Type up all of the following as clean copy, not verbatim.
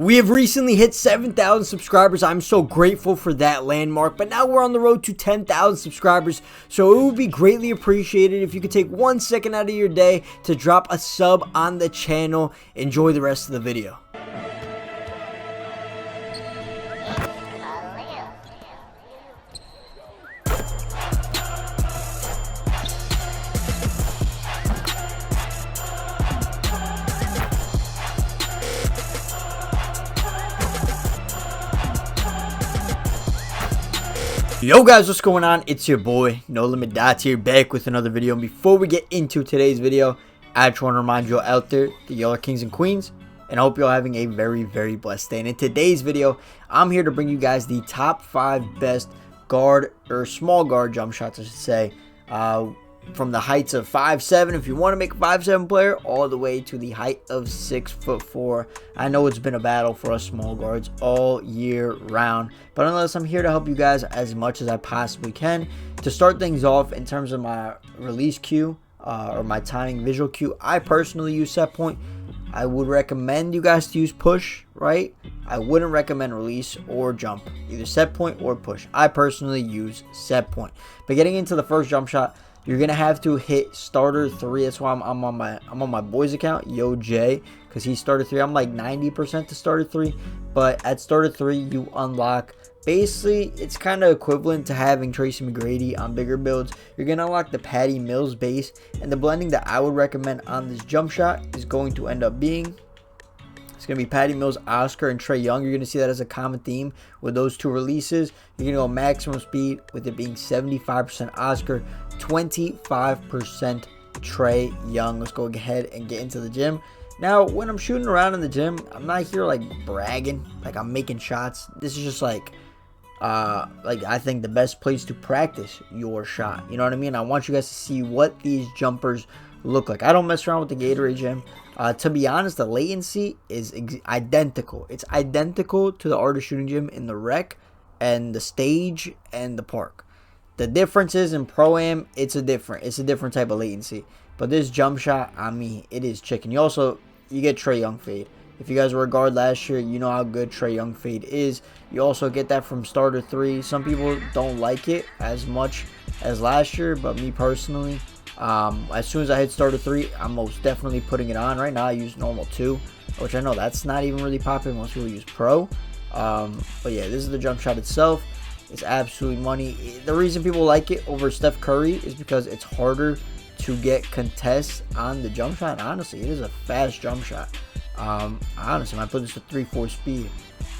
We have recently hit 7,000 subscribers. I'm so grateful for that landmark, but now we're on the road to 10,000 subscribers, so it would be greatly appreciated if you could take 1 second out of your day to drop a sub on the channel. Enjoy the rest of the video. Yo guys, what's going on? It's your boy No Limit Dots here, back with another video. And before we get into today's video, I just want to remind you all out there that y'all are kings and queens, and I hope you're having a very blessed day. And in today's video, I'm here to bring you guys the top 5 best guard or small guard jump shots, I should say, from the heights of 5'7", if you want to make a 5'7" player, all the way to the height of 6'4". I know it's been a battle for us small guards all year round, but nonetheless, I'm here to help you guys as much as I possibly can. To start things off, in terms of my release cue or my timing visual cue, I personally use set point. I would recommend you guys to use push, right? I wouldn't recommend release or jump, either set point or push. I personally use set point. But getting into the first jump shot, you're gonna have to hit starter 3. That's why I'm on my boy's account, Yo J, because he started 3. I'm like 90% to starter 3, but at starter 3 you unlock, basically it's kind of equivalent to having Tracy McGrady on bigger builds. You're gonna unlock the Patty Mills base, and the blending that I would recommend on this jump shot is going to end up being, it's going to be Patty Mills, Oscar, and Trae Young. You're going to see that as a common theme with those two releases. You're going to go maximum speed with it being 75% Oscar, 25% Trae Young. Let's go ahead and get into the gym. Now, when I'm shooting around in the gym, I'm not here like bragging, like I'm making shots. This is just like I think the best place to practice your shot. You know what I mean? I want you guys to see what these jumpers look like. I don't mess around with the Gatorade gym. To be honest, the latency is identical. It's identical to the Art of Shooting gym in the rec and the stage and the park. The difference is in Pro-Am, it's a different type of latency. But this jump shot, I mean, it is chicken. You get Trae Young fade. If you guys were a guard last year, you know how good Trae Young fade is. You also get that from starter 3. Some people don't like it as much as last year, but me personally, as soon as I hit starter 3, I'm most definitely putting it on. Right now I use normal 2, which I know that's not even really popular. Most people use pro. But yeah, this is the jump shot itself. It's absolutely money. The reason people like it over Steph Curry is because it's harder to get contests on the jump shot. Honestly, it is a fast jump shot. Honestly, I put this to 3-4 speed,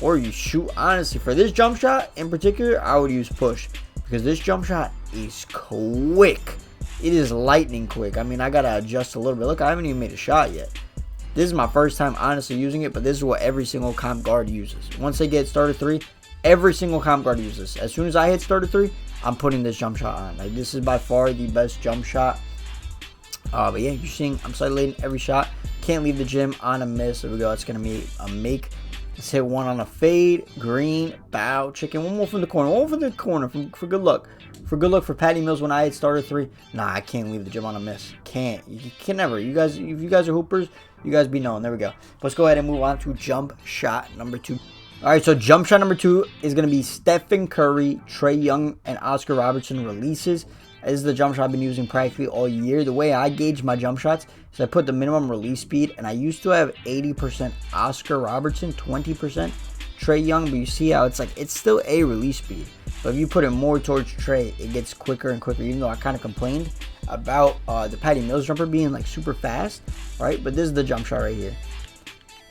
or you shoot. Honestly, for this jump shot in particular, I would use push, because this jump shot is quick. It is lightning quick. I mean, I gotta adjust a little bit. Look, I haven't even made a shot yet. This is my first time honestly using it, but this is what every single comp guard uses. Once they get starter 3, every single comp guard uses. As soon as I hit starter 3, I'm putting this jump shot on. Like, this is by far the best jump shot. But yeah, you're seeing I'm sidelating every shot. Can't leave the gym on a miss. There we go. It's gonna be a make. Let's hit one on a fade, green, bow, chicken. One more from the corner. One more from the corner for good luck. For good luck for Patty Mills when I hit starter 3. Nah, I can't leave the gym on a miss. Can't. You can never. You guys, if you guys are hoopers, you guys be known. There we go. Let's go ahead and move on to jump shot number 2. All right, so jump shot number 2 is going to be Stephen Curry, Trae Young, and Oscar Robertson releases. This is the jump shot I've been using practically all year. The way I gauge my jump shots is I put the minimum release speed, and I used to have 80% Oscar Robertson, 20% Trae Young, but you see how it's still a release speed. But if you put it more towards Trae, it gets quicker and quicker, even though I kind of complained about the Patty Mills jumper being like super fast, right? But this is the jump shot right here.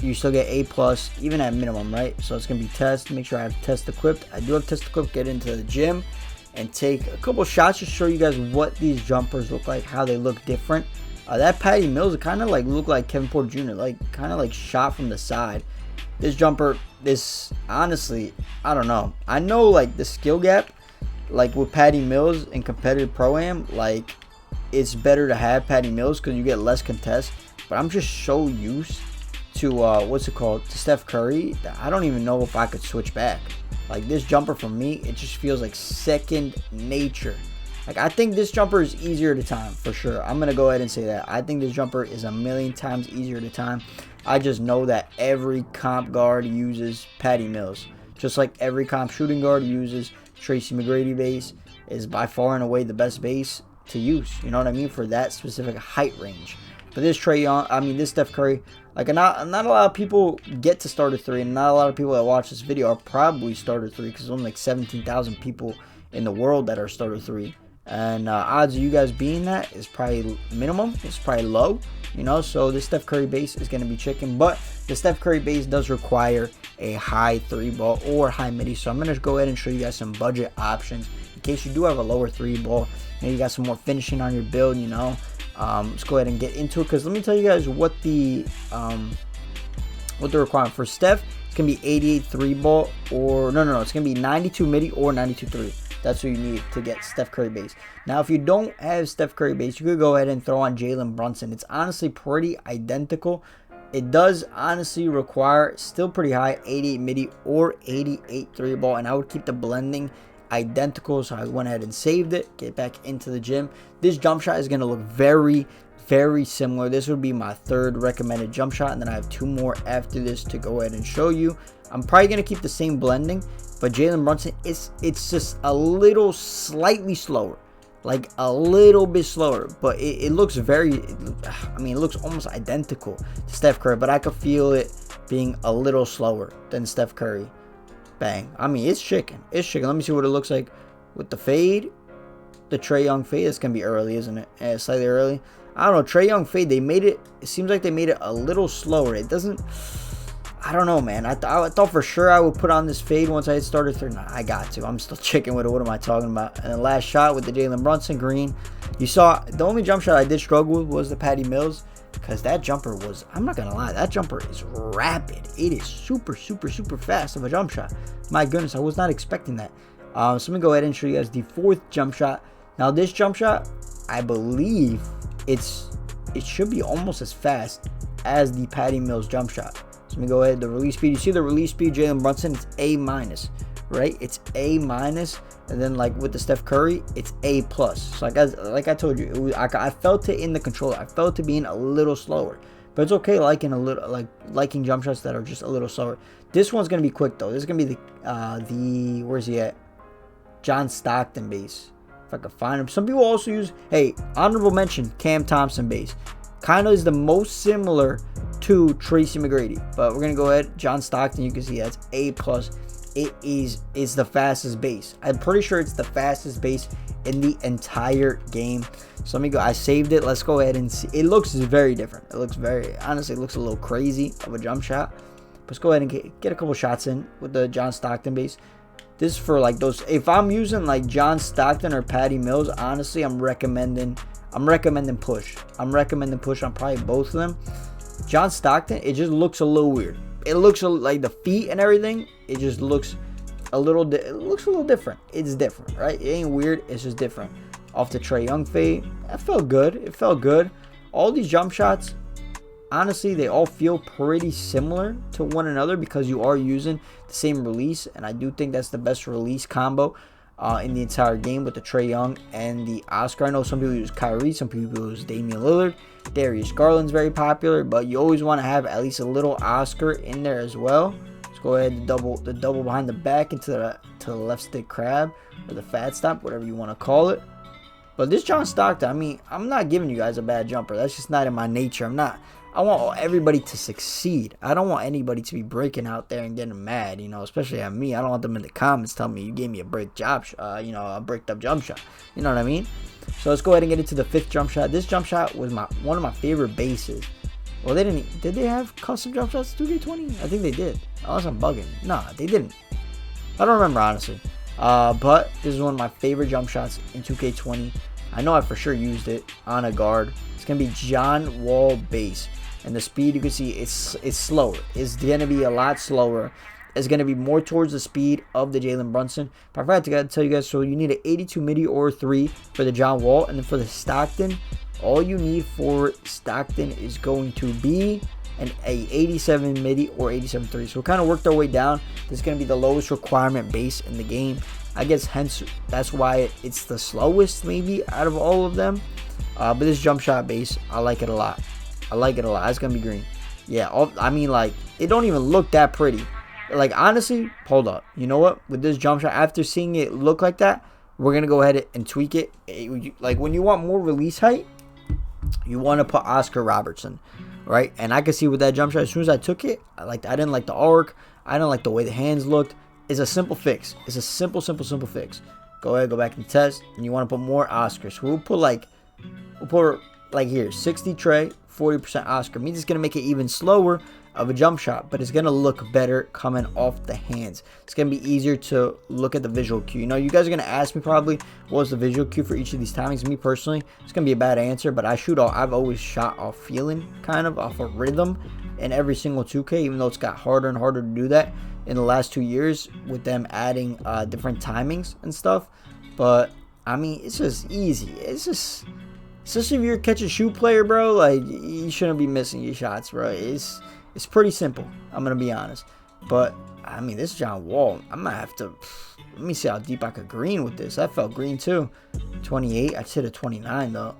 You still get A+, even at minimum, right? So it's going to be test. Make sure I have test equipped. I do have test equipped. Get into the gym and take a couple shots to show you guys what these jumpers look like, how they look different. That Patty Mills, it kind of like looked like Kevin Porter Jr., like kind of like shot from the side. This jumper, this honestly, I don't know. I know like the skill gap, like with Patty Mills in competitive Pro-Am, like it's better to have Patty Mills because you get less contests. But I'm just so used to to Steph Curry that I don't even know if I could switch back. Like this jumper for me, it just feels like second nature. Like, I think this jumper is easier to time, for sure. I'm going to go ahead and say that. I think this jumper is a million times easier to time. I just know that every comp guard uses Patty Mills. Just like every comp shooting guard uses Tracy McGrady base is by far and away the best base to use. You know what I mean? For that specific height range. But this Trae Young, I mean this Steph Curry, like not a lot of people get to starter 3, and not a lot of people that watch this video are probably starter 3 because there's only like 17,000 people in the world that are starter 3. And odds of you guys being that is probably minimum. It's probably low, you know. So this Steph Curry base is going to be chicken. But the Steph Curry base does require a high 3-ball or high midi. So I'm going to go ahead and show you guys some budget options in case you do have a lower 3-ball. Maybe you got some more finishing on your build, you know. Let's go ahead and get into it, because let me tell you guys what the requirement for Steph. It's going to be 88 3-ball or no. It's going to be 92 midi or 92 3. That's what you need to get Steph Curry base. Now, if you don't have Steph Curry base, you could go ahead and throw on Jalen Brunson. It's honestly pretty identical. It does honestly require still pretty high 88 midi or 88 3-ball, and I would keep the blending identical. So I went ahead and saved it. Get back into the gym. This jump shot is going to look very, very similar. This would be my 3rd recommended jump shot, and then I have 2 more after this to go ahead and show you. I'm probably going to keep the same blending, but Jalen Brunson, it's just a little slightly slower. Like a little bit slower, but it looks very, I mean, it looks almost identical to Steph Curry, but I could feel it being a little slower than Steph Curry. Bang. I mean, it's chicken. It's chicken. Let me see what it looks like with the fade. The Trae Young fade. It's going to be early, isn't it? Yeah, slightly early. I don't know. Trae Young fade, they made it, it seems like they made it a little slower. It doesn't, I don't know, man. I thought for sure I would put on this fade once I had started through. Nah, I got to. I'm still chicken with it. What am I talking about? And the last shot with the Jalen Brunson green. You saw the only jump shot I did struggle with was the Patty Mills, because that jumper was, I'm not going to lie, that jumper is rapid. It is super, super, super fast of a jump shot. My goodness, I was not expecting that. So let me go ahead and show you guys the 4th jump shot. Now, this jump shot, I believe it should be almost as fast as the Patty Mills jump shot. So let me go ahead. The release speed. You see the release speed, Jalen Brunson, it's A-, right? It's A-, and then like with the Steph Curry, it's A+. So like I told you, I felt it in the controller. I felt it being a little slower, but it's okay liking liking jump shots that are just a little slower. This one's gonna be quick though. This is gonna be the where's he at? John Stockton base. If I could find him. Some people also use, hey, honorable mention, Cam Thompson base. Kind of is the most similar to Tracy McGrady, but we're gonna go ahead. John Stockton, you can see that's A+. It is the fastest base. I'm pretty sure it's the fastest base in the entire game. So let me go. I saved it. Let's go ahead and see. It looks very different. It looks very, honestly, it looks a little crazy of a jump shot. Let's go ahead and get a couple shots in with the John Stockton base. This is for like those. If I'm using like John Stockton or Patty Mills, honestly, I'm recommending push. I'm recommending push on probably both of them. John Stockton, it just looks a little weird. It looks like the feet and everything. It just looks a little different. It's different, right? It ain't weird. It's just different. Off the Trae Young fade, that felt good. It felt good. All these jump shots, honestly, they all feel pretty similar to one another because you are using the same release, and I do think that's the best release combo in the entire game with the Trae Young and the Oscar. I know some people use Kyrie, some people use Damian Lillard. Darius Garland's very popular, but you always want to have at least a little Oscar in there as well. Let's go ahead and the double behind the back into the left stick crab or the fat stomp, whatever you want to call it. But this John Stockton, I mean, I'm not giving you guys a bad jumper. That's just not in my nature. I want everybody to succeed. I don't want anybody to be breaking out there and getting mad, you know, especially at me. I don't want them in the comments telling me you gave me a breaked up jump shot. You know what I mean? So let's go ahead and get into the 5th jump shot. This jump shot was one of my favorite bases. Well, did they have custom jump shots 2K20? I think they did. Unless I'm bugging. Nah, they didn't. I don't remember, honestly. But this is one of my favorite jump shots in 2K20. I know I for sure used it on a guard. It's going to be John Wall base. And the speed, you can see it's slower. It's going to be a lot slower. It's going to be more towards the speed of the Jalen Brunson. But I forgot to tell you guys, so you need an 82 midi or 3 for the John Wall. And then for the Stockton, all you need for Stockton is going to be a 87 midi or 87 3. So we kind of worked our way down. This is going to be the lowest requirement base in the game. I guess hence that's why it's the slowest maybe out of all of them. But this jump shot base, I like it a lot. It's going to be green. Yeah, I mean, like, it don't even look that pretty. Like, honestly, hold up. You know what? With this jump shot, after seeing it look like that, we're going to go ahead and tweak it. Like, when you want more release height, you want to put Oscar Robertson, right? And I can see with that jump shot, as soon as I took it, I didn't like the arc. I didn't like the way the hands looked. It's a simple fix. It's a simple fix. Go ahead, go back and test. And you want to put more Oscar. So we'll put here, 60 Trey, 40% Oscar. Means it's going to make it even slower of a jump shot, but it's going to look better coming off the hands. It's going to be easier to look at the visual cue. You know, you guys are going to ask me probably what's the visual cue for each of these timings. Me personally, it's going to be a bad answer, but I've always shot off feeling, kind of off a rhythm in every single 2K, even though it's got harder and harder to do that in the last 2 years with them adding different timings and stuff. But I mean, it's just easy. It's just, especially if you're a catch and shoot player, bro, like, you shouldn't be missing your shots, bro. It's pretty simple, I'm gonna be honest. But I mean, this John Wall, I might have to, let me see how deep I could green with this. That felt green too. 28, I just hit a 29 though.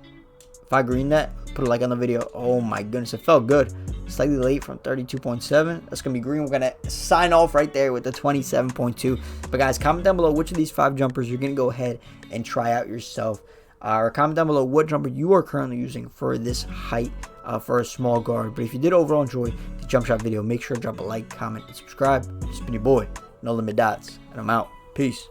If I green that, put it like on the video. Oh my goodness, it felt good. Slightly late from 32.7. That's gonna be green. We're gonna sign off right there with the 27.2. But guys, comment down below which of these 5 jumpers you're gonna go ahead and try out yourself. Or comment down below what jumper you are currently using for this height for a small guard. But if you did overall enjoy the jump shot video, make sure to drop a like, comment, and subscribe. It's been your boy, No Limit Dots, and I'm out. Peace.